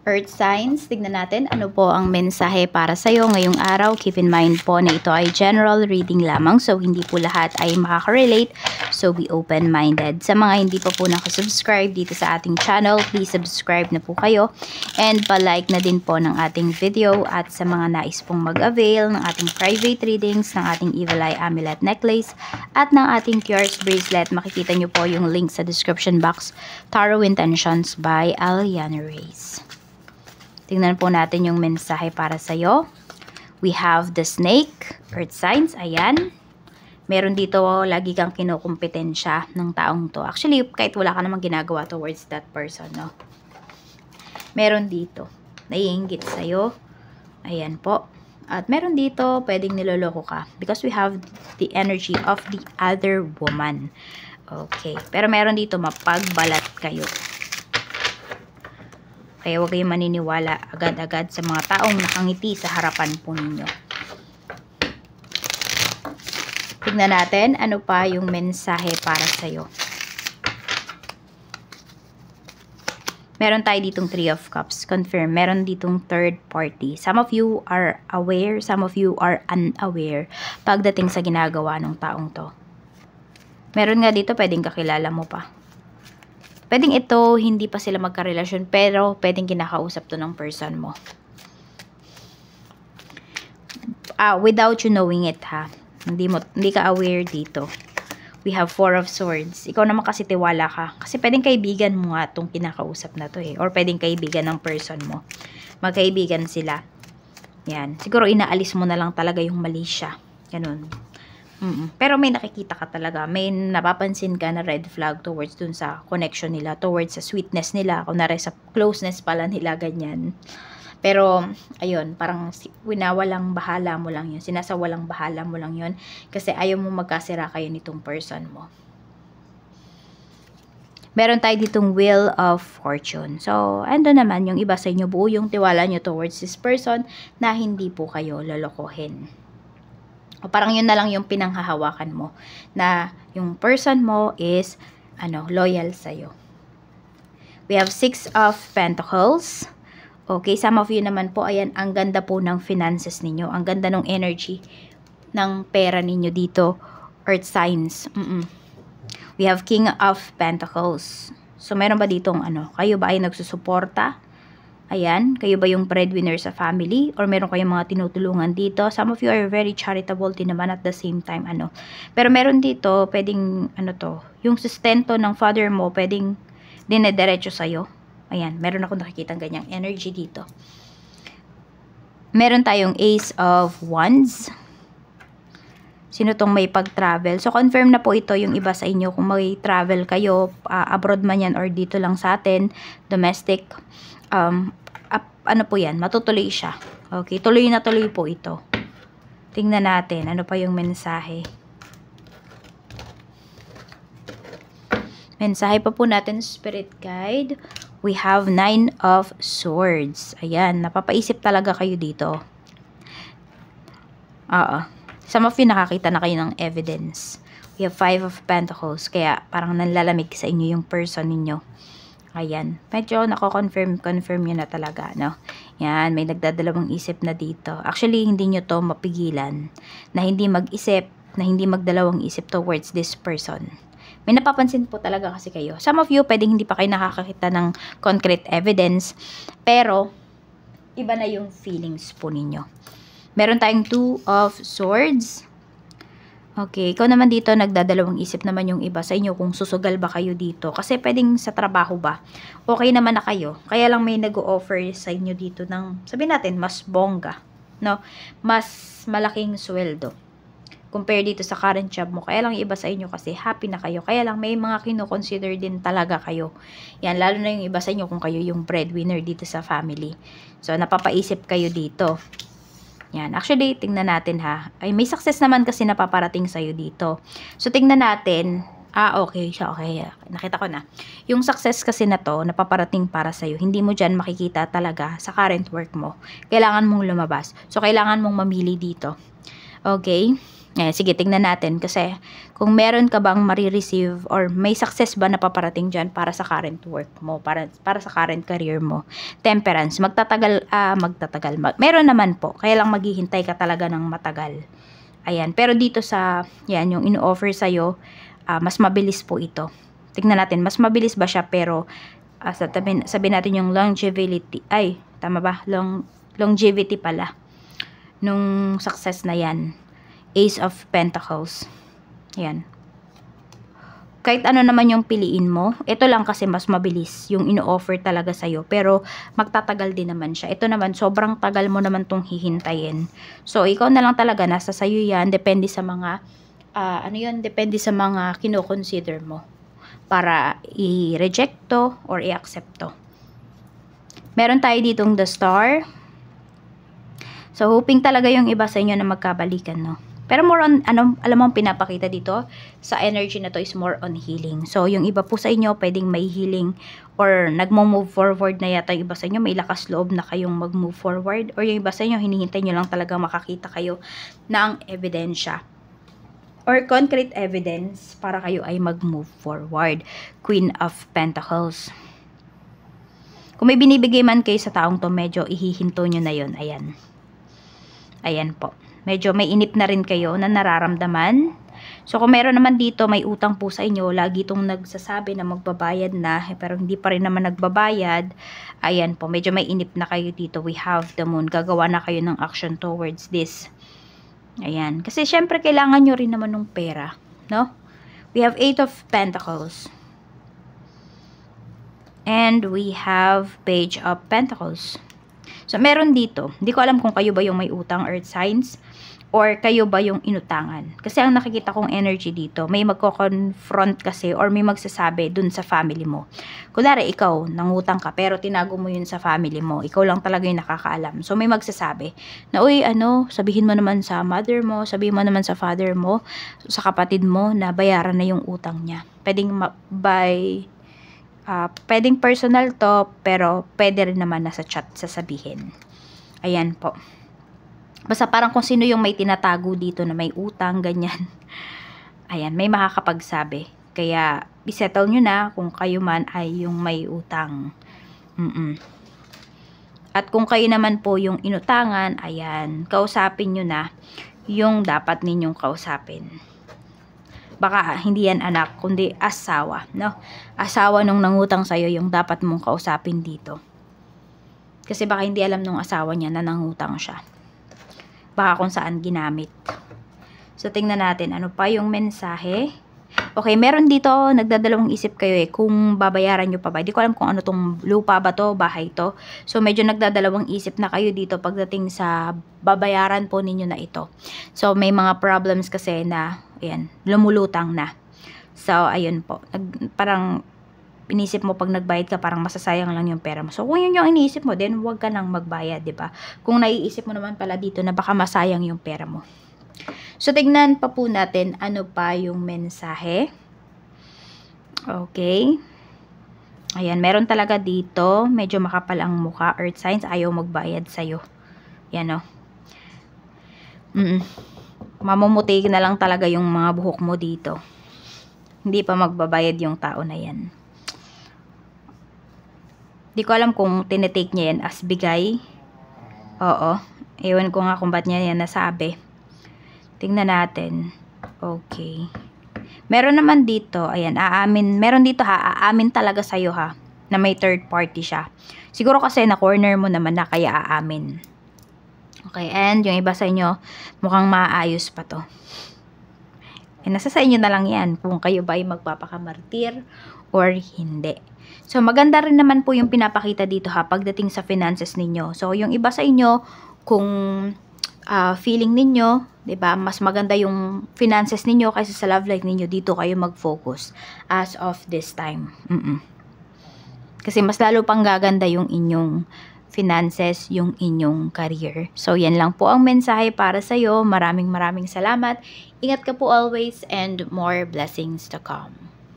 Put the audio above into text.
Earth signs, tignan natin ano po ang mensahe para sa'yo ngayong araw. Keep in mind po na ito ay general reading lamang, so hindi po lahat ay makaka-relate, so be open-minded. Sa mga hindi pa po nakasubscribe dito sa ating channel, please subscribe na po kayo and pa-like na din po ng ating video. At sa mga nais pong mag-avail ng ating private readings, ng ating Evil Eye Amulet Necklace at ng ating Cures Bracelet, makikita nyo po yung link sa description box. Tarot Intentions by Aliana Reyes. Tingnan po natin yung mensahe para sa'yo. We have the snake, earth signs, ayan. Meron dito, lagi kang kinukumpetensya ng taong to. Actually, kahit wala ka namang ginagawa towards that person, no? Meron dito, naiinggit sa'yo. Ayan po. At meron dito, pwedeng niloloko ka. Because we have the energy of the other woman. Okay. Pero meron dito, mapagbalat kayo. Kaya huwag kayong maniniwala agad-agad sa mga taong nakangiti sa harapan po ninyo. Tignan natin ano pa yung mensahe para sa'yo. Meron tayo ditong 3 of Cups. Confirm. Meron ditong third party. Some of you are aware, some of you are unaware pagdating sa ginagawa ng taong to. Meron nga dito, pwedeng kakilala mo pa. Pwedeng ito, hindi pa sila magkarelasyon, pero pwedeng kinakausap to ng person mo. Without you knowing it, ha. Hindi ka aware dito. We have 4 of Swords. Ikaw naman kasi tiwala ka. Kasi pwedeng kaibigan mo nga itong kinakausap na to, eh. Or pwedeng kaibigan ng person mo. Magkaibigan sila. Yan. Siguro inaalis mo na lang talaga yung mali siya. Ganun. Pero may nakikita ka talaga, may napapansin ka na red flag towards dun sa connection nila, towards sa sweetness nila, kunwari sa closeness pala nila, ganyan. Pero, ayun, parang winawalang bahala mo lang yun, sinasawalang bahala mo lang yun, kasi ayaw mo magkasira kayo nitong person mo. Meron tayo ditong Wheel of Fortune. So, ando naman, yung iba sa inyo, buo yung tiwala nyo towards this person na hindi po kayo lolokohin. O parang yun na lang yung pinanghahawakan mo, na yung person mo is loyal sa'yo. We have 6 of Pentacles. Okay, some of you naman po, ayan, ang ganda po ng finances ninyo. Ang ganda ng energy ng pera ninyo dito. Earth signs. We have King of Pentacles. So, meron ba ditong kayo ba ay nagsusuporta? Ayan, kayo ba yung breadwinner sa family? Or meron kayong mga tinutulungan dito? Some of you are very charitable din naman at the same time, Pero meron dito, pwedeng, yung sustento ng father mo, pwedeng dinediretso sa'yo. Ayan, meron ako nakikita ganyang energy dito. Meron tayong Ace of Wands. Sino tong may pag-travel? So, confirm na po ito yung iba sa inyo. Kung may travel kayo, abroad man yan or dito lang sa atin, domestic, ano po yan, matutuloy siya. Okay, tuloy na tuloy po ito. Tingnan natin, ano pa yung mensahe. Mensahe pa po natin, Spirit Guide. We have 9 of Swords. Ayan, napapaisip talaga kayo dito. Some of you nakakita na kayo ng evidence. We have 5 of Pentacles, kaya parang nanlalamig sa inyo yung person ninyo. Ayan. Medyo nako-confirm nyo na talaga, no? Yan, may nagdadalawang isip na dito. Actually, hindi nyo to mapigilan na hindi mag-isip, na hindi magdalawang isip towards this person. May napapansin po talaga kasi kayo. Some of you, pwedeng hindi pa kayo nakakakita ng concrete evidence, pero iba na yung feelings po ninyo. Meron tayong 2 of Swords. Okay, ikaw naman dito, nagdadalawang isip naman yung iba sa inyo kung susugal ba kayo dito. Kasi pwedeng sa trabaho ba, okay naman na kayo. Kaya lang may nag-o-offer sa inyo dito ng, sabihin natin, mas bongga, no? Mas malaking sweldo. Compare dito sa current job mo. Kaya lang iba sa inyo kasi happy na kayo. Kaya lang may mga kino-consider din talaga kayo. Yan, lalo na yung iba sa inyo kung kayo yung breadwinner dito sa family. So, napapaisip kayo dito. Yan. Actually, tingnan natin ha. Ay, may success naman kasi napaparating sa'yo dito. So, tingnan natin. Okay siya. Okay. Nakita ko na. Yung success kasi na to, napaparating para sa'yo. Hindi mo dyan makikita talaga sa current work mo. Kailangan mong lumabas. So, kailangan mong mamili dito. Okay? Sige, tingnan natin kasi kung meron ka bang marireceive or may success ba na paparating dyan para sa current work mo, para sa current career mo. Temperance, meron naman po, kaya lang maghihintay ka talaga ng matagal. Ayan, pero dito sa, yan, yung ino-offer sa'yo, mas mabilis po ito. Tingnan natin, mas mabilis ba siya, pero sabihin natin yung longevity, tama ba? Longevity pala, nung success na yan. Ace of Pentacles. Ayan. Kahit ano naman yung piliin mo, ito lang kasi mas mabilis yung ino-offer talaga sa'yo. Pero magtatagal din naman siya. Ito naman, sobrang tagal mo naman tong hihintayin. So, ikaw na lang talaga, nasa sa'yo yan. Depende sa mga, depende sa mga kino-consider mo. Para i-reject to or i-accept to. Meron tayo ditong the Star. So, hoping talaga yung iba sa inyo na magkabalikan, no? Pero more on, alam mo ang pinapakita dito sa energy na to is more on healing. So, yung iba po sa inyo, pwedeng may healing or nagmo-move forward na yata yung iba sa inyo, may lakas loob na kayong mag-move forward. Or yung iba sa inyo, hinihintay nyo lang talaga makakita kayo ng ebidensya or concrete evidence para kayo ay mag-move forward. Queen of Pentacles. Kung may binibigay man kayo sa taong to, medyo ihihinto nyo na yun. Ayan. Ayan po. Medyo may inip na rin kayo na nararamdaman. So, kung meron naman dito, may utang po sa inyo, lagi itong nagsasabi na magbabayad na, pero hindi pa rin naman nagbabayad. Ayan po, medyo may inip na kayo dito. We have the moon. Gagawa na kayo ng action towards this. Ayan. Kasi, syempre, kailangan nyo rin naman ng pera. No? We have 8 of Pentacles. And we have Page of Pentacles. So, meron dito. Hindi ko alam kung kayo ba yung may utang, earth signs, or kayo ba yung inutangan. Kasi ang nakikita kong energy dito, may magko-confront kasi or may magsasabi dun sa family mo. Kunwari, ikaw, nangutang ka, pero tinago mo yun sa family mo. Ikaw lang talaga yung nakakaalam. So, may magsasabi na, uy, sabihin mo naman sa mother mo, sabihin mo naman sa father mo, sa kapatid mo, na bayaran na yung utang niya. Pwedeng personal to, pero pwede rin naman na sa chat sasabihin. Ayan po. Basta parang kung sino yung may tinatago dito na may utang, ganyan. Ayan, may makakapagsabi. Kaya, isettle nyo na kung kayo man ay yung may utang. At kung kayo naman po yung inutangan, ayan, kausapin nyo na yung dapat ninyong kausapin. Baka hindi yan anak, kundi asawa, no? Asawa nung nangutang sa'yo yung dapat mong kausapin dito. Kasi baka hindi alam nung asawa niya na nangutang siya. Baka kung saan ginamit. So, tingnan natin, ano pa yung mensahe? Okay, meron dito, nagdadalawang isip kayo kung babayaran nyo pa ba. Hindi ko alam kung ano tong lupa ba to, bahay to. So, medyo nagdadalawang isip na kayo dito pagdating sa babayaran po ninyo na ito. So, may mga problems kasi na, ayan, lumulutang na. So, ayun po. Parang, inisip mo pag nagbayad ka, parang masasayang lang yung pera mo. So, kung yun yung iniisip mo, then huwag ka nang magbayad, di ba? Kung naiisip mo naman pala dito na baka masayang yung pera mo. So, tignan pa po natin ano pa yung mensahe. Okay. Ayan, meron talaga dito. Medyo makapal ang mukha. Earth signs, ayaw magbayad sa'yo. Yan, o. Mamumuti na lang talaga yung mga buhok mo dito. Hindi pa magbabayad yung tao na yan. Di ko alam kung tinitake niya yan as bigay. Oo. Ewan ko nga kung ba't niya yan nasabi. Tingnan natin. Okay. Meron naman dito, ayan, meron dito aamin talaga sa'yo ha, na may third party siya. Siguro kasi na corner mo naman na kaya aamin. Okay, and yung iba sa inyo, mukhang maayos pa to. Nasa sa inyo na lang yan, kung kayo ba ay magpapakamartir or hindi. So, maganda rin naman po yung pinapakita dito ha, pagdating sa finances ninyo. So, yung iba sa inyo, kung feeling ninyo, diba, mas maganda yung finances ninyo kaysa sa love life ninyo, dito kayo mag-focus as of this time. Kasi mas lalo pang gaganda yung inyong finances, yung inyong career. So, yan lang po ang mensahe para sa'yo. Maraming salamat. Ingat ka po always and more blessings to come.